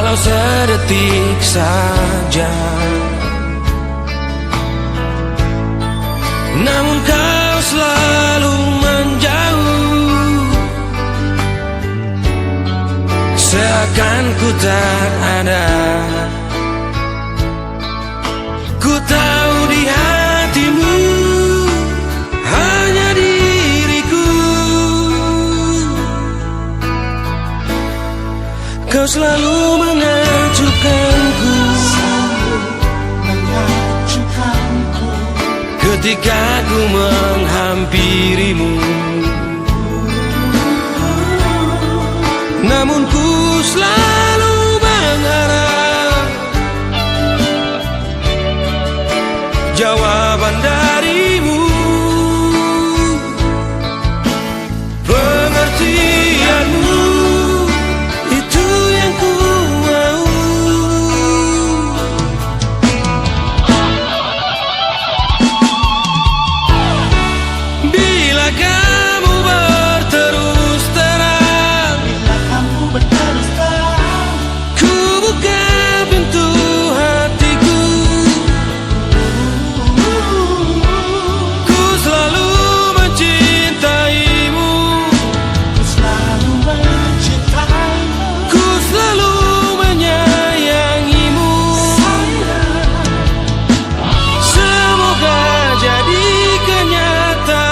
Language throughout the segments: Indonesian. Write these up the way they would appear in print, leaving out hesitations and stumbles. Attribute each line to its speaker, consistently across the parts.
Speaker 1: walau sedetik saja. Namun kau selalu menjauh, seakan ku tak ada. Ku tahu di hatimu hanya diriku. Kau selalu mengacuhkanku, ketika ku menghampirimu. Namun ku selalu mengharap jawaban darimu, pengertianmu, itu yang ku mau. Bila kamu berterus terang, ku buka pintu hatiku. Ku selalu mencintaimu, ku selalu menyayangimu. Semoga jadi kenyataan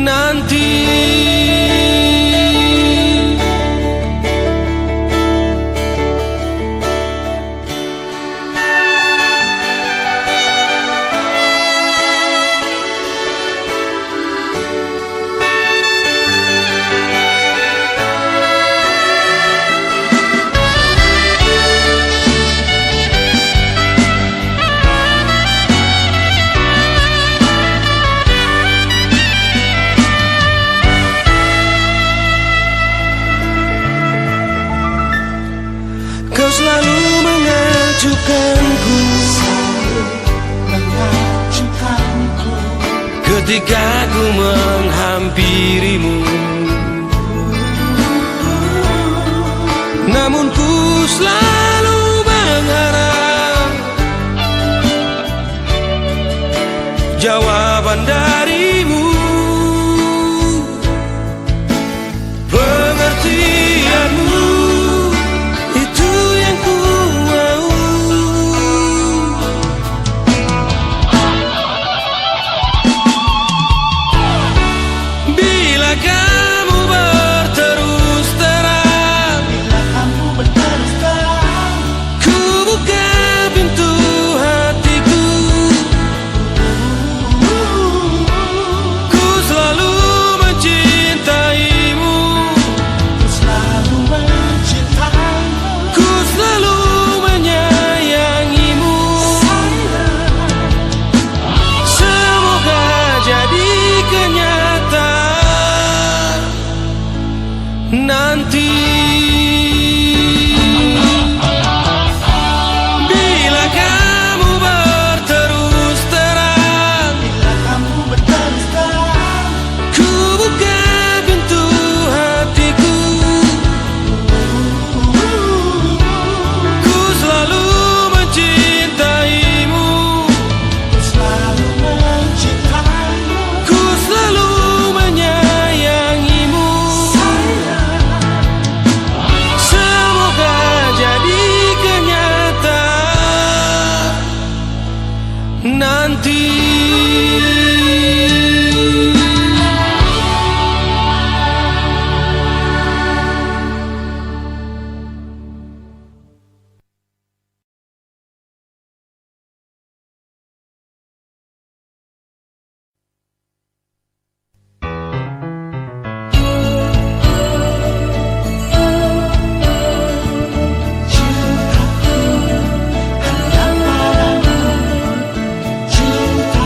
Speaker 1: nanti. Kau selalu mengacuhkanku, ketika ku menghampirimu. Namun ku selalu mengharap jawaban darimu, pengertianmu, itu yang ku mau. Bila kamu berterus terang, ku buka pintu hatiku. Ku selalu mencintaimu, ku selalu menyayangimu. Semoga jadi kenyataan nanti. Bila kamu berterus terang, ku buka pintu hatiku. Ku selalu mencintaimu, ku selalu menyayangimu. Semoga jadi kenyataan nanti.
Speaker 2: Cintaku hanya padamu, cinta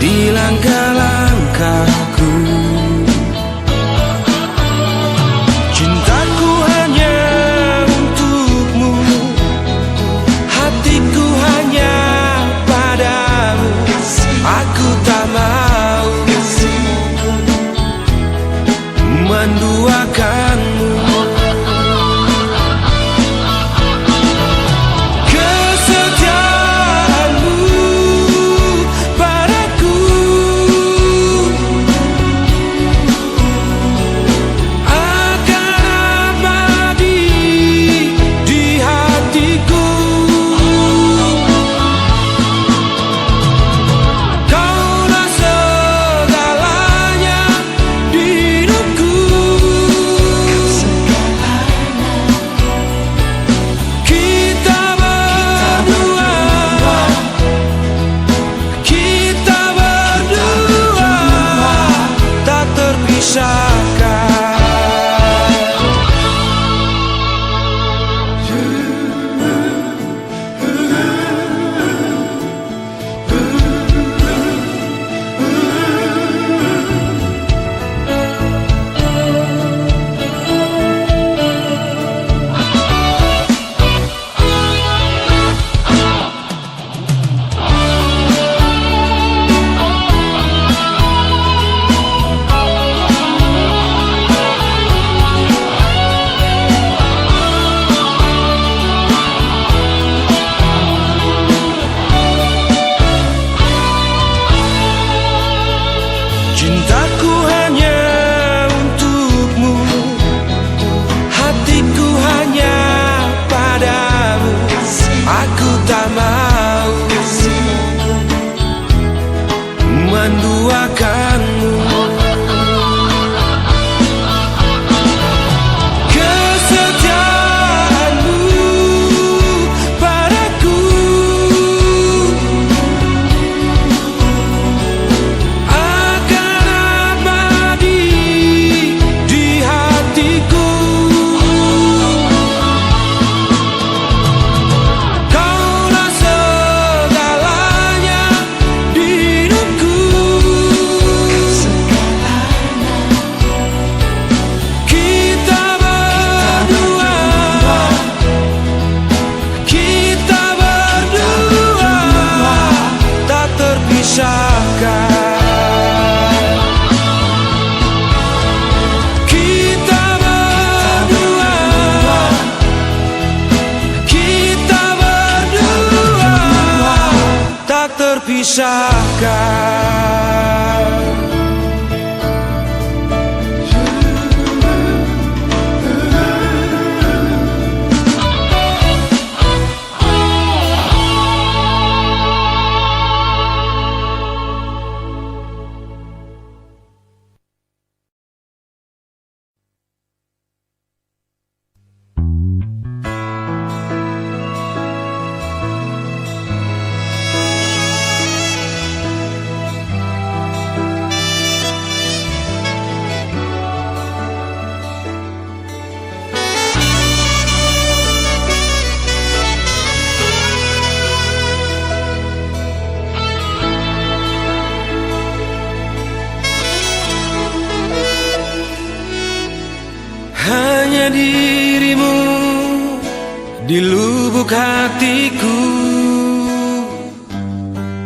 Speaker 1: di langkah-langkahku. Cintaku hanya untukmu, hatiku hanya padamu. Aku tak mau menduakanmu. Kesetiaanmu padaku akan abadi di hatiku. Kaulah segalanya di hidupku. Kita berdua tak terpisahkan. Cintaku hanya untukmu, hatiku hanya padamu. Aku tak mau menduakanmu. Kesetiaanmu padaku akan abadi di hatiku. Kaulah segalanya di hidupku. Kita berdua tak terpisahkan. Kita berdua tak terpisahkan. Hanya dirimu di lubuk hatiku.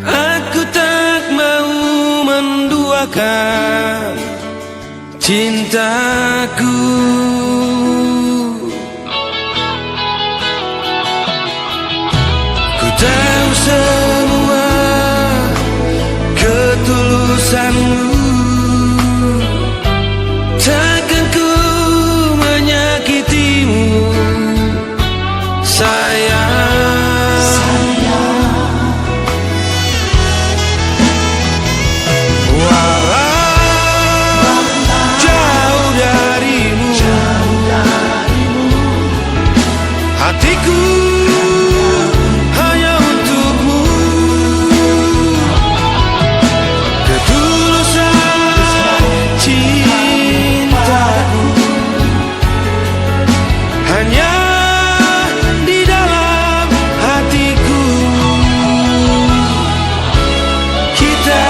Speaker 1: Aku tak mau menduakan cintaku. Ku tahu semua ketulusanmu. Takkan ku menyakitimu, sayang. Walau jauh darimu, hatiku hanya untukmu. Ketulusan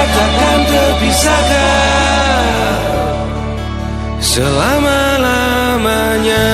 Speaker 1: takkan terpisahkan selama-lamanya.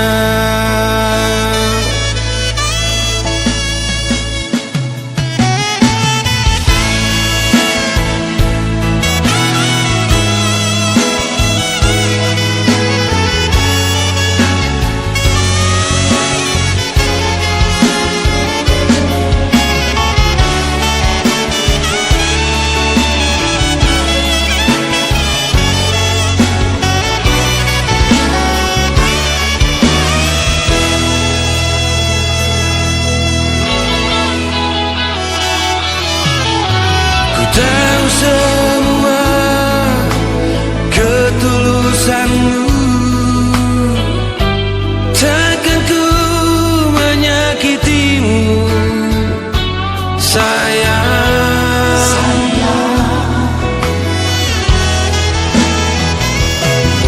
Speaker 1: Tahu semua ketulusanmu, takkan ku menyakitimu, sayang.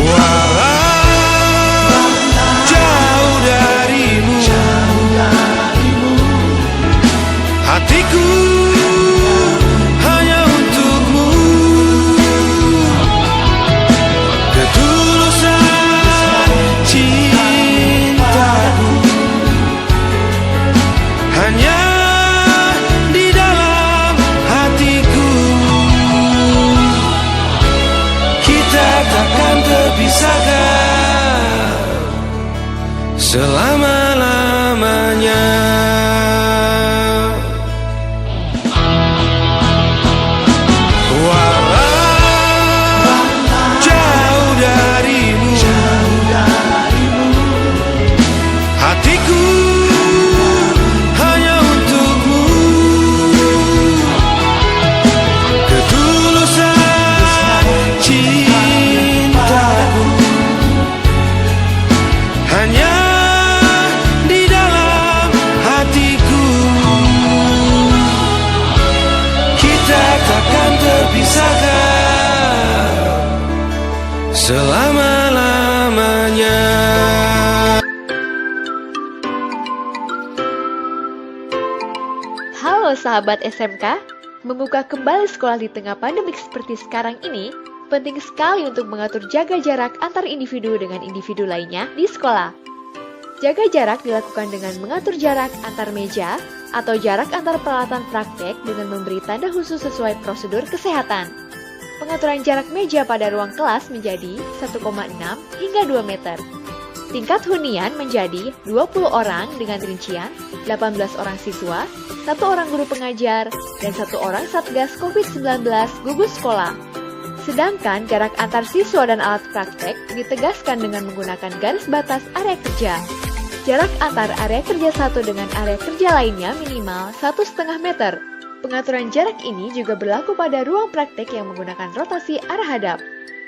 Speaker 1: Walau jauh darimu, hatiku hanya di dalam hatiku, kita takkan terpisahkan selama-lamanya. Walau jauh darimu, hatiku hanya di dalam hatiku, kita takkan terpisahkan selama-lamanya.
Speaker 2: Halo sahabat SMK, membuka kembali sekolah di tengah pandemik seperti sekarang ini penting sekali untuk mengatur jaga jarak antar individu dengan individu lainnya di sekolah. Jaga jarak dilakukan dengan mengatur jarak antar meja atau jarak antar peralatan praktek dengan memberi tanda khusus sesuai prosedur kesehatan. Pengaturan jarak meja pada ruang kelas menjadi 1,6 hingga 2 meter. Tingkat hunian menjadi 20 orang dengan rincian 18 orang siswa, 1 orang guru pengajar, dan 1 orang Satgas COVID-19 gugus sekolah. Sedangkan jarak antar siswa dan alat praktek ditegaskan dengan menggunakan garis batas area kerja. Jarak antar area kerja satu dengan area kerja lainnya minimal 1,5 meter. Pengaturan jarak ini juga berlaku pada ruang praktek yang menggunakan rotasi arah hadap.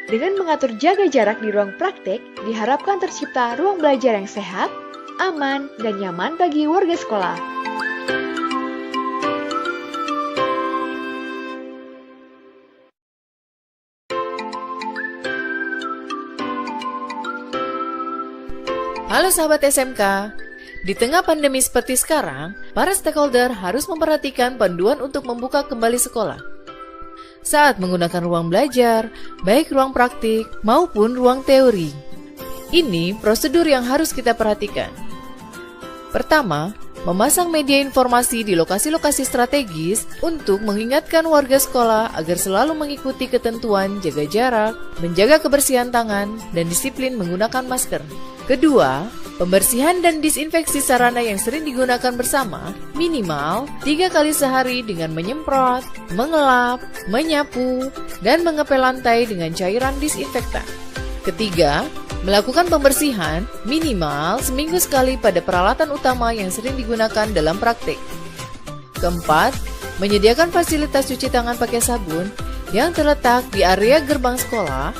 Speaker 2: Dengan mengatur jaga jarak di ruang praktek, diharapkan tercipta ruang belajar yang sehat, aman, dan nyaman bagi warga sekolah.
Speaker 3: Halo sahabat SMK, di tengah pandemi seperti sekarang, para stakeholder harus memperhatikan panduan untuk membuka kembali sekolah. Saat menggunakan ruang belajar, baik ruang praktik maupun ruang teori. Ini prosedur yang harus kita perhatikan. Pertama, memasang media informasi di lokasi-lokasi strategis untuk mengingatkan warga sekolah agar selalu mengikuti ketentuan jaga jarak, menjaga kebersihan tangan, dan disiplin menggunakan masker. Kedua, pembersihan dan disinfeksi sarana yang sering digunakan bersama minimal 3 kali sehari dengan menyemprot, mengelap, menyapu, dan mengepel lantai dengan cairan disinfektan. Ketiga, melakukan pembersihan minimal seminggu sekali pada peralatan utama yang sering digunakan dalam praktik. Keempat, menyediakan fasilitas cuci tangan pakai sabun yang terletak di area gerbang sekolah,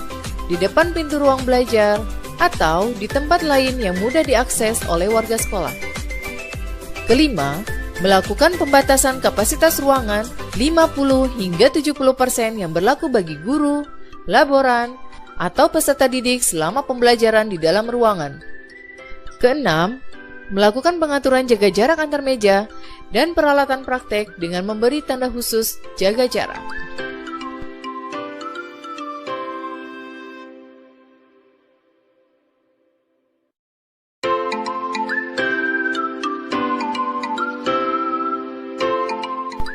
Speaker 3: di depan pintu ruang belajar, atau di tempat lain yang mudah diakses oleh warga sekolah. Kelima, melakukan pembatasan kapasitas ruangan 50 hingga 70% yang berlaku bagi guru, laboran, atau peserta didik selama pembelajaran di dalam ruangan. Keenam, melakukan pengaturan jaga jarak antar meja dan peralatan praktek dengan memberi tanda khusus jaga jarak.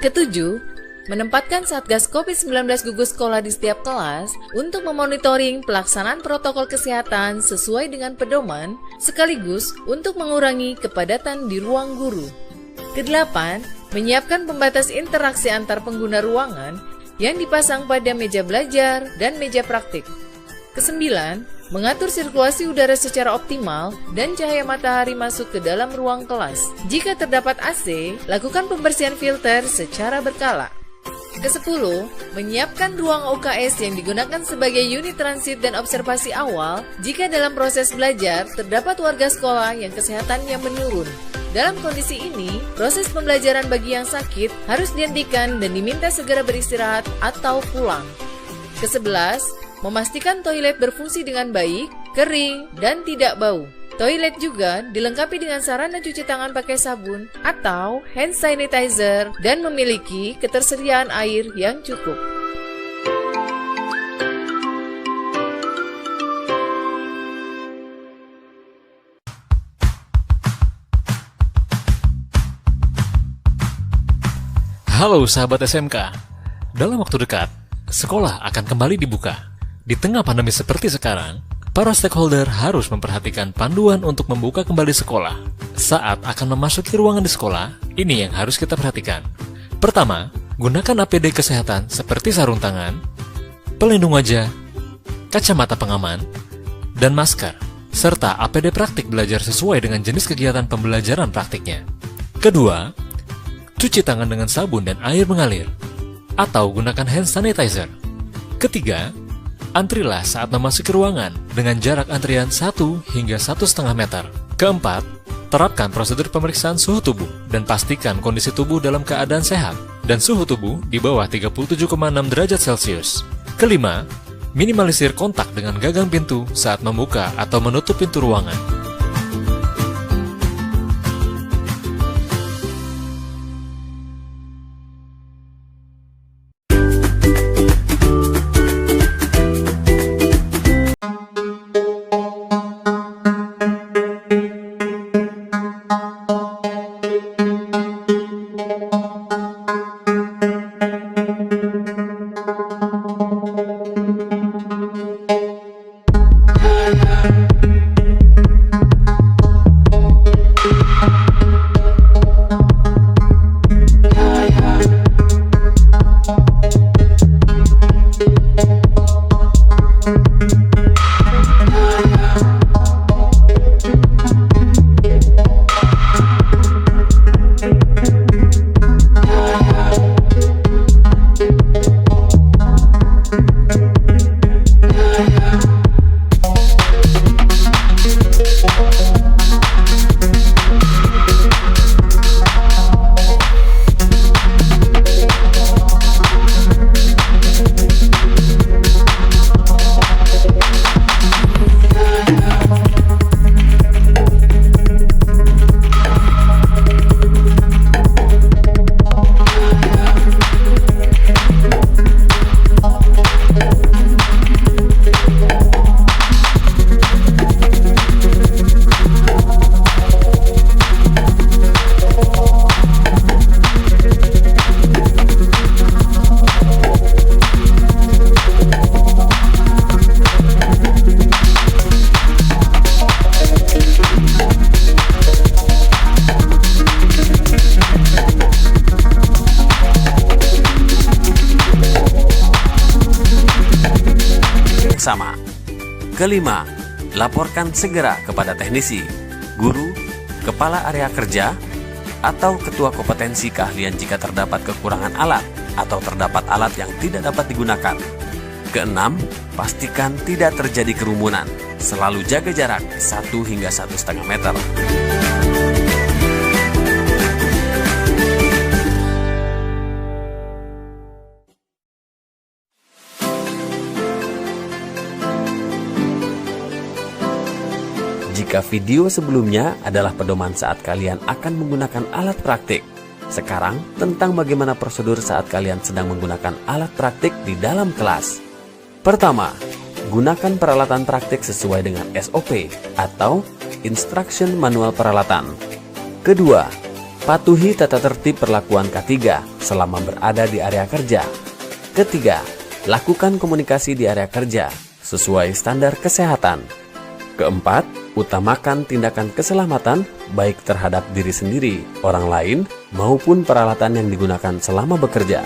Speaker 3: Ketujuh, menempatkan Satgas COVID-19 gugus sekolah di setiap kelas untuk memonitoring pelaksanaan protokol kesehatan sesuai dengan pedoman, sekaligus untuk mengurangi kepadatan di ruang guru. Kedelapan, menyiapkan pembatas interaksi antar pengguna ruangan yang dipasang pada meja belajar dan meja praktik. Kesembilan, mengatur sirkulasi udara secara optimal dan cahaya matahari masuk ke dalam ruang kelas. Jika terdapat AC, lakukan pembersihan filter secara berkala. Ke-10, menyiapkan ruang UKS yang digunakan sebagai unit transit dan observasi awal jika dalam proses belajar terdapat warga sekolah yang kesehatannya menurun. Dalam kondisi ini, proses pembelajaran bagi yang sakit harus dihentikan dan diminta segera beristirahat atau pulang. Ke-11, memastikan toilet berfungsi dengan baik, kering, dan tidak bau. Toilet juga dilengkapi dengan sarana cuci tangan pakai sabun atau hand sanitizer dan memiliki ketersediaan air yang cukup.
Speaker 4: Halo sahabat SMK, dalam waktu dekat, sekolah akan kembali dibuka. Di tengah pandemi seperti sekarang, para stakeholder harus memperhatikan panduan untuk membuka kembali sekolah. Saat akan memasuki ruangan di sekolah, ini yang harus kita perhatikan. Pertama, gunakan APD kesehatan seperti sarung tangan, pelindung wajah, kacamata pengaman, dan masker, serta APD praktik belajar sesuai dengan jenis kegiatan pembelajaran praktiknya. Kedua, cuci tangan dengan sabun dan air mengalir, atau gunakan hand sanitizer. Ketiga, antrilah saat memasuki ruangan dengan jarak antrian 1 hingga 1,5 meter. Keempat, terapkan prosedur pemeriksaan suhu tubuh dan pastikan kondisi tubuh dalam keadaan sehat dan suhu tubuh di bawah 37,6 derajat Celcius. Kelima, minimalisir kontak dengan gagang pintu saat membuka atau menutup pintu ruangan.
Speaker 5: Sama. Kelima, laporkan segera kepada teknisi, guru, kepala area kerja, atau ketua kompetensi keahlian jika terdapat kekurangan alat atau terdapat alat yang tidak dapat digunakan. Keenam, pastikan tidak terjadi kerumunan. Selalu jaga jarak 1 hingga 1,5 meter. Jika video sebelumnya adalah pedoman saat kalian akan menggunakan alat praktik, sekarang tentang bagaimana prosedur saat kalian sedang menggunakan alat praktik di dalam kelas. Pertama, gunakan peralatan praktik sesuai dengan SOP atau Instruction Manual Peralatan. Kedua, Patuhi tata tertib perlakuan K3 selama berada di area kerja. Ketiga, lakukan komunikasi di area kerja sesuai standar kesehatan. Keempat, utamakan tindakan keselamatan baik terhadap diri sendiri, orang lain, maupun peralatan yang digunakan selama bekerja.